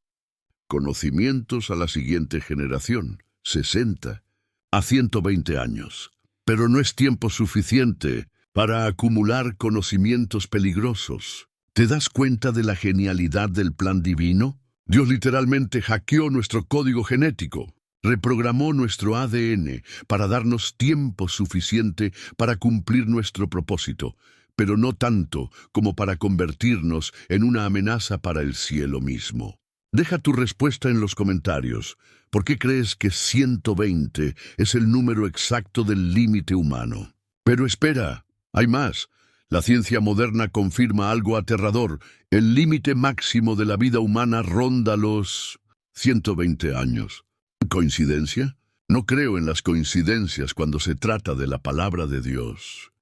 Speaker 1: conocimientos a la siguiente generación. 60 a 120 años. Pero no es tiempo suficiente para acumular conocimientos peligrosos. ¿Te das cuenta de la genialidad del plan divino? Dios literalmente hackeó nuestro código genético, reprogramó nuestro ADN para darnos tiempo suficiente para cumplir nuestro propósito, pero no tanto como para convertirnos en una amenaza para el cielo mismo. Deja tu respuesta en los comentarios. ¿Por qué crees que 120 es el número exacto del límite humano? Pero espera, hay más. La ciencia moderna confirma algo aterrador. El límite máximo de la vida humana ronda los 120 años. ¿Coincidencia? No creo en las coincidencias cuando se trata de la palabra de Dios.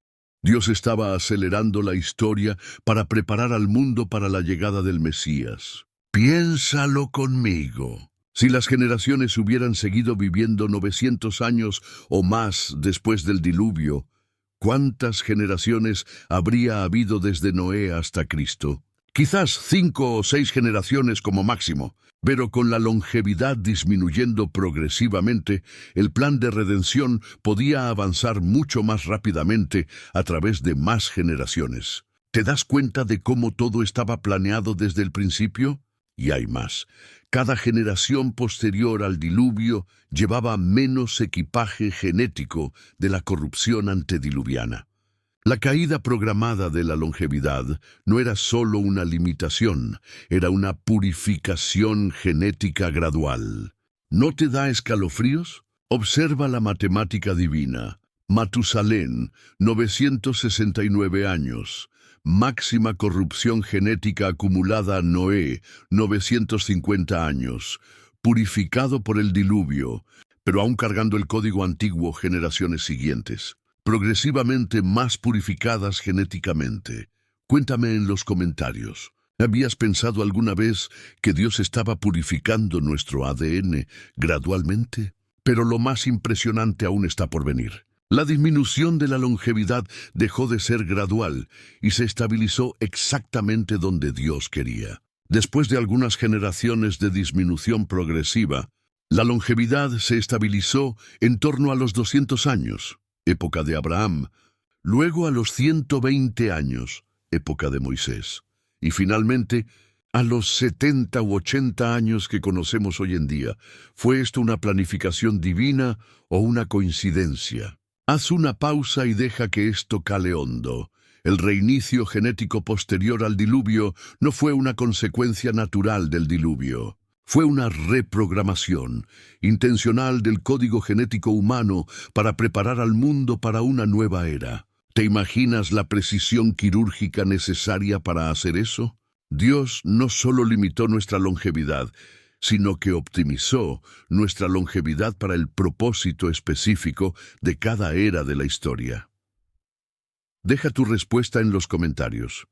Speaker 1: Dios estaba acelerando la historia para preparar al mundo para la llegada del Mesías. Piénsalo conmigo. Si las generaciones hubieran seguido viviendo 900 años o más después del diluvio, ¿cuántas generaciones habría habido desde Noé hasta Cristo? Quizás 5 o 6 generaciones como máximo, pero con la longevidad disminuyendo progresivamente, el plan de redención podía avanzar mucho más rápidamente a través de más generaciones. ¿Te das cuenta de cómo todo estaba planeado desde el principio? Y hay más. Cada generación posterior al diluvio llevaba menos equipaje genético de la corrupción antediluviana. La caída programada de la longevidad no era solo una limitación, era una purificación genética gradual. ¿No te da escalofríos? Observa la matemática divina. Matusalén, 969 años. Máxima corrupción genética acumulada Noé, 950 años. Purificado por el diluvio, pero aún cargando el código antiguo generaciones siguientes. Progresivamente más purificadas genéticamente. Cuéntame en los comentarios. ¿Habías pensado alguna vez que Dios estaba purificando nuestro ADN gradualmente? Pero lo más impresionante aún está por venir. La disminución de la longevidad dejó de ser gradual y se estabilizó exactamente donde Dios quería. Después de algunas generaciones de disminución progresiva, la longevidad se estabilizó en torno a los 200 años, época de Abraham, luego a los 120 años, época de Moisés, y finalmente a los 70 u 80 años que conocemos hoy en día. ¿Fue esto una planificación divina o una coincidencia? Haz una pausa y deja que esto cale hondo. El reinicio genético posterior al diluvio no fue una consecuencia natural del diluvio. Fue una reprogramación intencional del código genético humano para preparar al mundo para una nueva era. ¿Te imaginas la precisión quirúrgica necesaria para hacer eso? Dios no solo limitó nuestra longevidad, sino que optimizó nuestra longevidad para el propósito específico de cada era de la historia. Deja tu respuesta en los comentarios.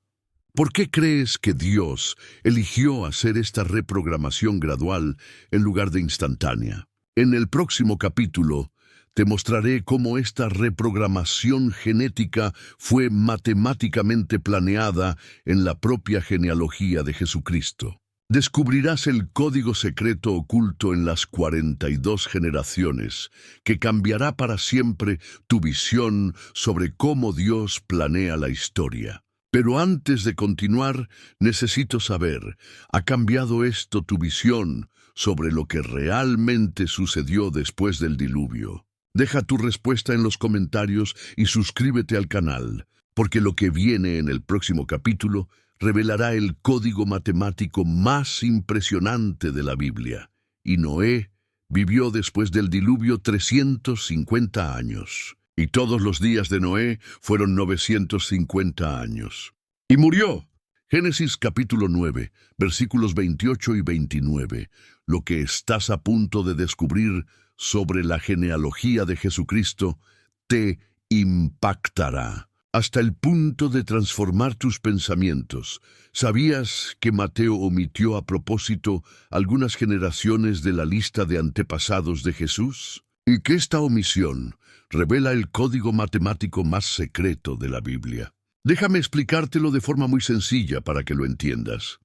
Speaker 1: ¿Por qué crees que Dios eligió hacer esta reprogramación gradual en lugar de instantánea? En el próximo capítulo, te mostraré cómo esta reprogramación genética fue matemáticamente planeada en la propia genealogía de Jesucristo. Descubrirás el código secreto oculto en las 42 generaciones, que cambiará para siempre tu visión sobre cómo Dios planea la historia. Pero antes de continuar, necesito saber, ¿ha cambiado esto tu visión sobre lo que realmente sucedió después del diluvio? Deja tu respuesta en los comentarios y suscríbete al canal. porque lo que viene en el próximo capítulo revelará el código matemático más impresionante de la Biblia. Y Noé vivió después del diluvio 350 años, y todos los días de Noé fueron 950 años. Y murió. Génesis capítulo 9, versículos 28 y 29. Lo que estás a punto de descubrir sobre la genealogía de Jesucristo te impactará hasta el punto de transformar tus pensamientos. ¿Sabías que Mateo omitió a propósito algunas generaciones de la lista de antepasados de Jesús? Y que esta omisión revela el código matemático más secreto de la Biblia. Déjame explicártelo de forma muy sencilla para que lo entiendas.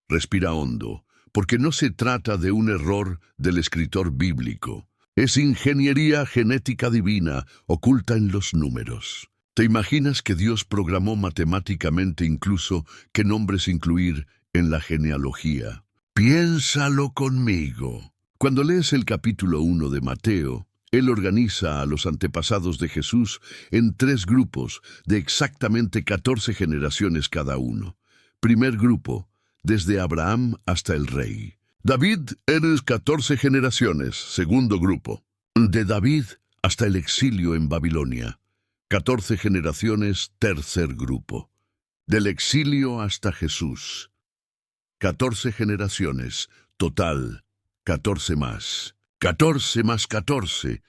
Speaker 1: Respira hondo, porque no se trata de un error del escritor bíblico. Es ingeniería genética divina oculta en los números. ¿Te imaginas que Dios programó matemáticamente incluso qué nombres incluir en la genealogía? Piénsalo conmigo. Cuando lees el capítulo 1 de Mateo, él organiza a los antepasados de Jesús en 3 grupos de exactamente 14 generaciones cada uno. Primer grupo, desde Abraham hasta el rey. David eres 14 generaciones. Segundo grupo, de David hasta el exilio en Babilonia. 14 generaciones. Tercer grupo, del exilio hasta Jesús. 14 generaciones. Total, 14 más. 14 más 14.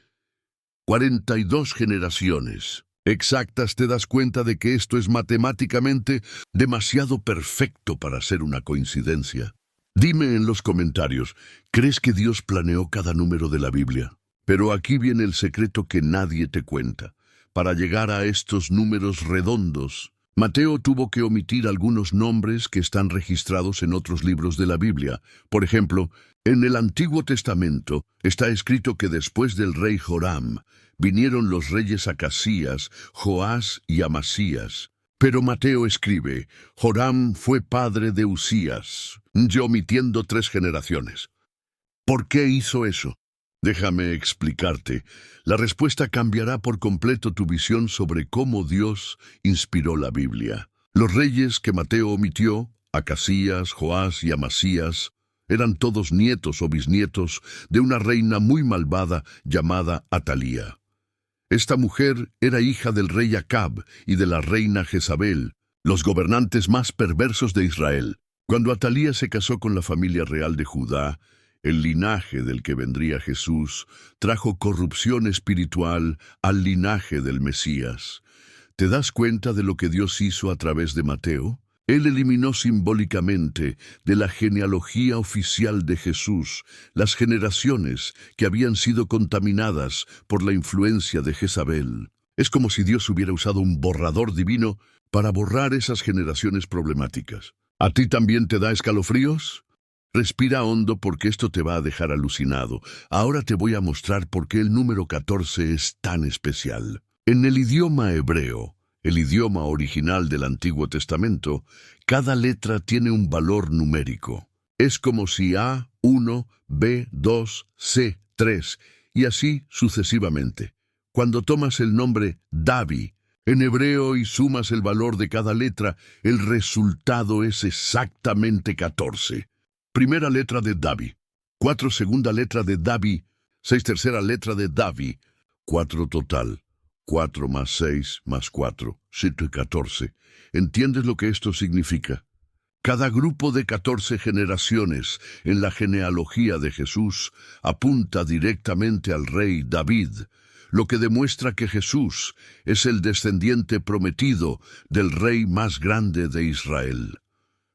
Speaker 1: 42 generaciones. Exactas. ¿Te das cuenta de que esto es matemáticamente demasiado perfecto para ser una coincidencia? Dime en los comentarios, ¿crees que Dios planeó cada número de la Biblia? Pero aquí viene el secreto que nadie te cuenta. Para llegar a estos números redondos, Mateo tuvo que omitir algunos nombres que están registrados en otros libros de la Biblia. Por ejemplo, en el Antiguo Testamento está escrito que después del rey Joram vinieron los reyes Acasías, Joás y Amasías. Pero Mateo escribe, Joram fue padre de Usías, omitiendo 3 generaciones. ¿Por qué hizo eso? Déjame explicarte. La respuesta cambiará por completo tu visión sobre cómo Dios inspiró la Biblia. Los reyes que Mateo omitió, Acasías, Joás y Amasías, eran todos nietos o bisnietos de una reina muy malvada llamada Atalía. Esta mujer era hija del rey Acab y de la reina Jezabel, los gobernantes más perversos de Israel. Cuando Atalía se casó con la familia real de Judá, el linaje del que vendría Jesús trajo corrupción espiritual al linaje del Mesías. ¿Te das cuenta de lo que Dios hizo a través de Mateo? Él eliminó simbólicamente de la genealogía oficial de Jesús las generaciones que habían sido contaminadas por la influencia de Jezabel. Es como si Dios hubiera usado un borrador divino para borrar esas generaciones problemáticas. ¿A ti también te da escalofríos? Respira hondo porque esto te va a dejar alucinado. Ahora te voy a mostrar por qué el número 14 es tan especial. En el idioma hebreo, el idioma original del Antiguo Testamento, cada letra tiene un valor numérico. Es como si A1, B2, C3 y así sucesivamente. Cuando tomas el nombre Davi en hebreo y sumas el valor de cada letra, el resultado es exactamente 14. Primera letra de Davi, 4 segunda letra de Davi, 6 tercera letra de Davi, 4 total, 4 más 6 más 4, 7 y 14. ¿Entiendes lo que esto significa? Cada grupo de 14 generaciones en la genealogía de Jesús apunta directamente al rey David, lo que demuestra que Jesús es el descendiente prometido del rey más grande de Israel.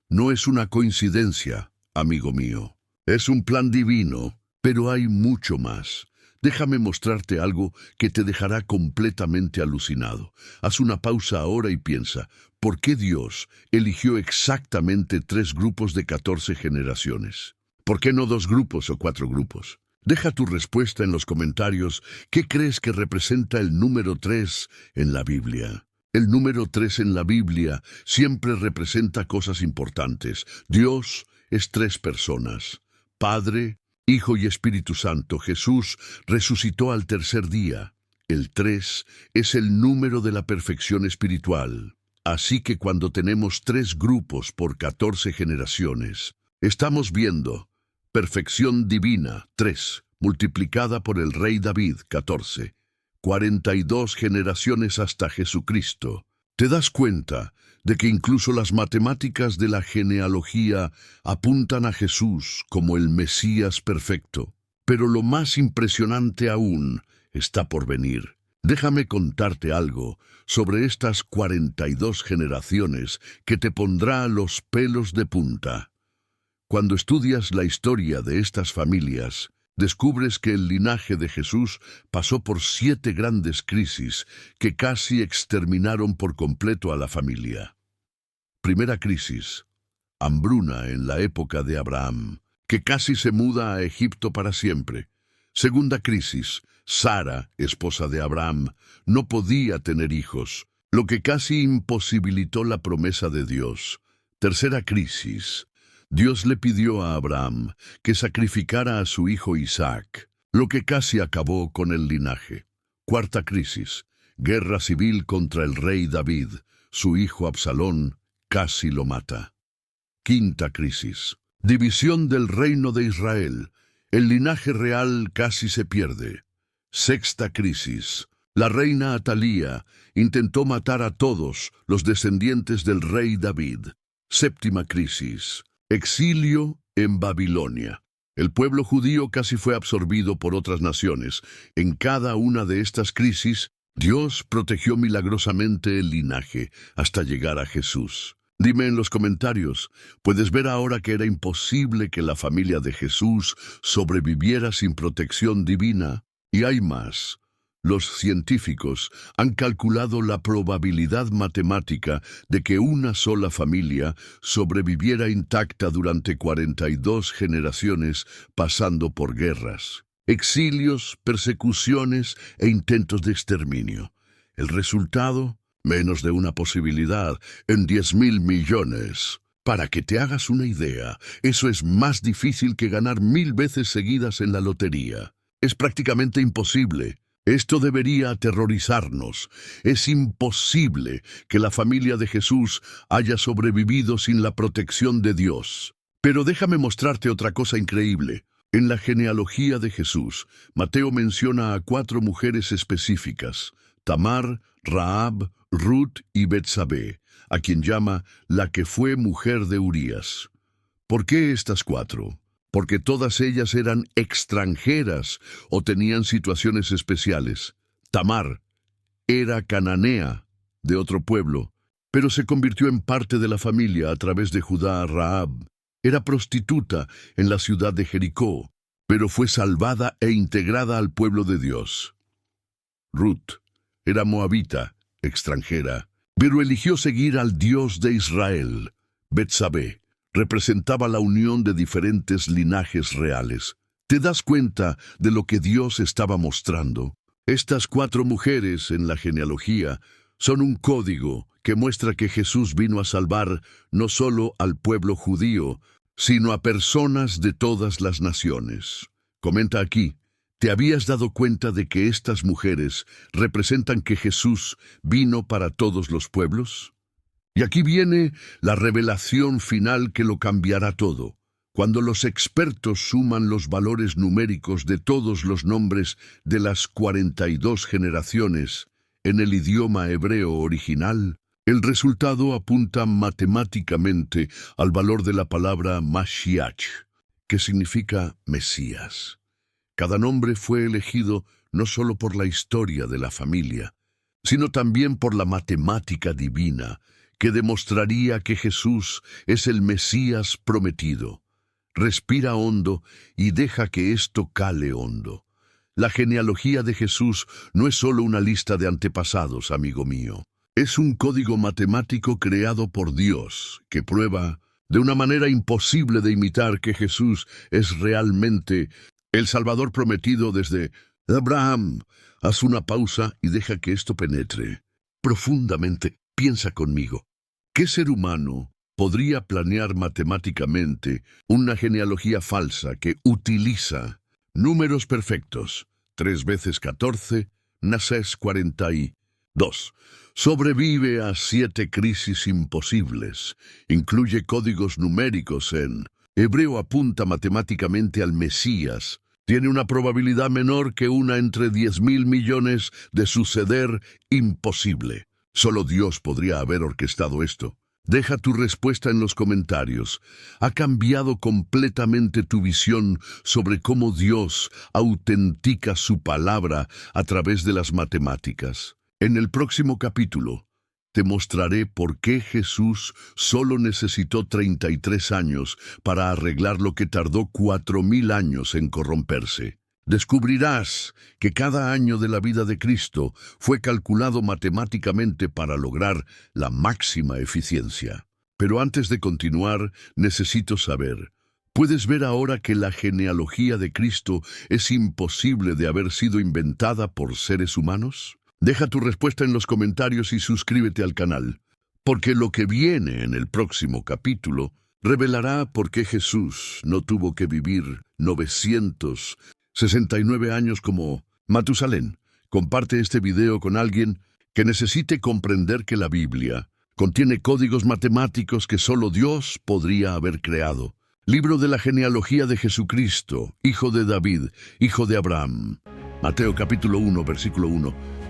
Speaker 1: No es una coincidencia, amigo mío. Es un plan divino, pero hay mucho más. Déjame mostrarte algo que te dejará completamente alucinado. Haz una pausa ahora y piensa, ¿por qué Dios eligió exactamente 3 grupos de 14 generaciones? ¿Por qué no 2 grupos o 4 grupos? Deja tu respuesta en los comentarios. ¿Qué crees que representa el número 3 en la Biblia? El número 3 en la Biblia siempre representa cosas importantes. Dios es 3 personas: Padre, Hijo y Espíritu Santo. Jesús resucitó al tercer día. El 3 es el número de la perfección espiritual. Así que cuando tenemos 3 grupos por 14 generaciones, estamos viendo perfección divina, 3, multiplicada por el rey David, 14, 42 generaciones hasta Jesucristo. ¿Te das cuenta de que incluso las matemáticas de la genealogía apuntan a Jesús como el Mesías perfecto? Pero lo más impresionante aún está por venir. Déjame contarte algo sobre estas 42 generaciones que te pondrá los pelos de punta. Cuando estudias la historia de estas familias, descubres que el linaje de Jesús pasó por 7 grandes crisis que casi exterminaron por completo a la familia. Primera crisis, hambruna en la época de Abraham, que casi se muda a Egipto para siempre. Segunda crisis, Sara, esposa de Abraham, no podía tener hijos, lo que casi imposibilitó la promesa de Dios. Tercera crisis, Dios le pidió a Abraham que sacrificara a su hijo Isaac, lo que casi acabó con el linaje. Cuarta crisis, guerra civil contra el rey David, su hijo Absalón casi lo mata. Quinta crisis, división del reino de Israel, el linaje real casi se pierde. Sexta crisis, la reina Atalía intentó matar a todos los descendientes del rey David. Séptima crisis, exilio en Babilonia. El pueblo judío casi fue absorbido por otras naciones. En cada una de estas crisis, Dios protegió milagrosamente el linaje hasta llegar a Jesús. Dime en los comentarios, ¿puedes ver ahora que era imposible que la familia de Jesús sobreviviera sin protección divina? Y hay más. Los científicos han calculado la probabilidad matemática de que una sola familia sobreviviera intacta durante 42 generaciones pasando por guerras, exilios, persecuciones e intentos de exterminio. El resultado, menos de una posibilidad en 10.000 millones. Para que te hagas una idea, eso es más difícil que ganar 1000 veces seguidas en la lotería. Es prácticamente imposible. Esto debería aterrorizarnos. Es imposible que la familia de Jesús haya sobrevivido sin la protección de Dios. Pero déjame mostrarte otra cosa increíble. En la genealogía de Jesús, Mateo menciona a 4 mujeres específicas: Tamar, Rahab, Ruth y Betsabé, a quien llama la que fue mujer de Urías. ¿Por qué estas 4? Porque todas ellas eran extranjeras o tenían situaciones especiales. Tamar era cananea, de otro pueblo, pero se convirtió en parte de la familia a través de Judá. Rahab era prostituta en la ciudad de Jericó, pero fue salvada e integrada al pueblo de Dios. Ruth era moabita, extranjera, pero eligió seguir al Dios de Israel. Betsabé representaba la unión de diferentes linajes reales. ¿Te das cuenta de lo que Dios estaba mostrando? Estas 4 mujeres en la genealogía son un código que muestra que Jesús vino a salvar no solo al pueblo judío, sino a personas de todas las naciones. Comenta aquí, ¿te habías dado cuenta de que estas mujeres representan que Jesús vino para todos los pueblos? Y aquí viene la revelación final que lo cambiará todo. Cuando los expertos suman los valores numéricos de todos los nombres de las 42 generaciones en el idioma hebreo original, el resultado apunta matemáticamente al valor de la palabra Mashiach, que significa Mesías. Cada nombre fue elegido no solo por la historia de la familia, sino también por la matemática divina, que demostraría que Jesús es el Mesías prometido. Respira hondo y deja que esto cale hondo. La genealogía de Jesús no es solo una lista de antepasados, amigo mío. Es un código matemático creado por Dios que prueba, de una manera imposible de imitar, que Jesús es realmente el Salvador prometido desde Abraham. Haz una pausa y deja que esto penetre profundamente. Piensa conmigo. ¿Qué ser humano podría planear matemáticamente una genealogía falsa que utiliza números perfectos? 3 veces 14 Naces 42. Sobrevive a 7 crisis imposibles. Incluye códigos numéricos en hebreo, apunta matemáticamente al Mesías. Tiene una probabilidad menor que una entre 10.000 millones de suceder imposible. Solo Dios podría haber orquestado esto. Deja tu respuesta en los comentarios. ¿Ha cambiado completamente tu visión sobre cómo Dios autentica su palabra a través de las matemáticas? En el próximo capítulo, te mostraré por qué Jesús solo necesitó 33 años para arreglar lo que tardó 4.000 años en corromperse. Descubrirás que cada año de la vida de Cristo fue calculado matemáticamente para lograr la máxima eficiencia. Pero antes de continuar, necesito saber, ¿puedes ver ahora que la genealogía de Cristo es imposible de haber sido inventada por seres humanos? Deja tu respuesta en los comentarios y suscríbete al canal, porque lo que viene en el próximo capítulo revelará por qué Jesús no tuvo que vivir 969 años como Matusalén. Comparte este video con alguien que necesite comprender que la Biblia contiene códigos matemáticos que solo Dios podría haber creado. Libro de la genealogía de Jesucristo, hijo de David, hijo de Abraham. Mateo capítulo 1, versículo 1.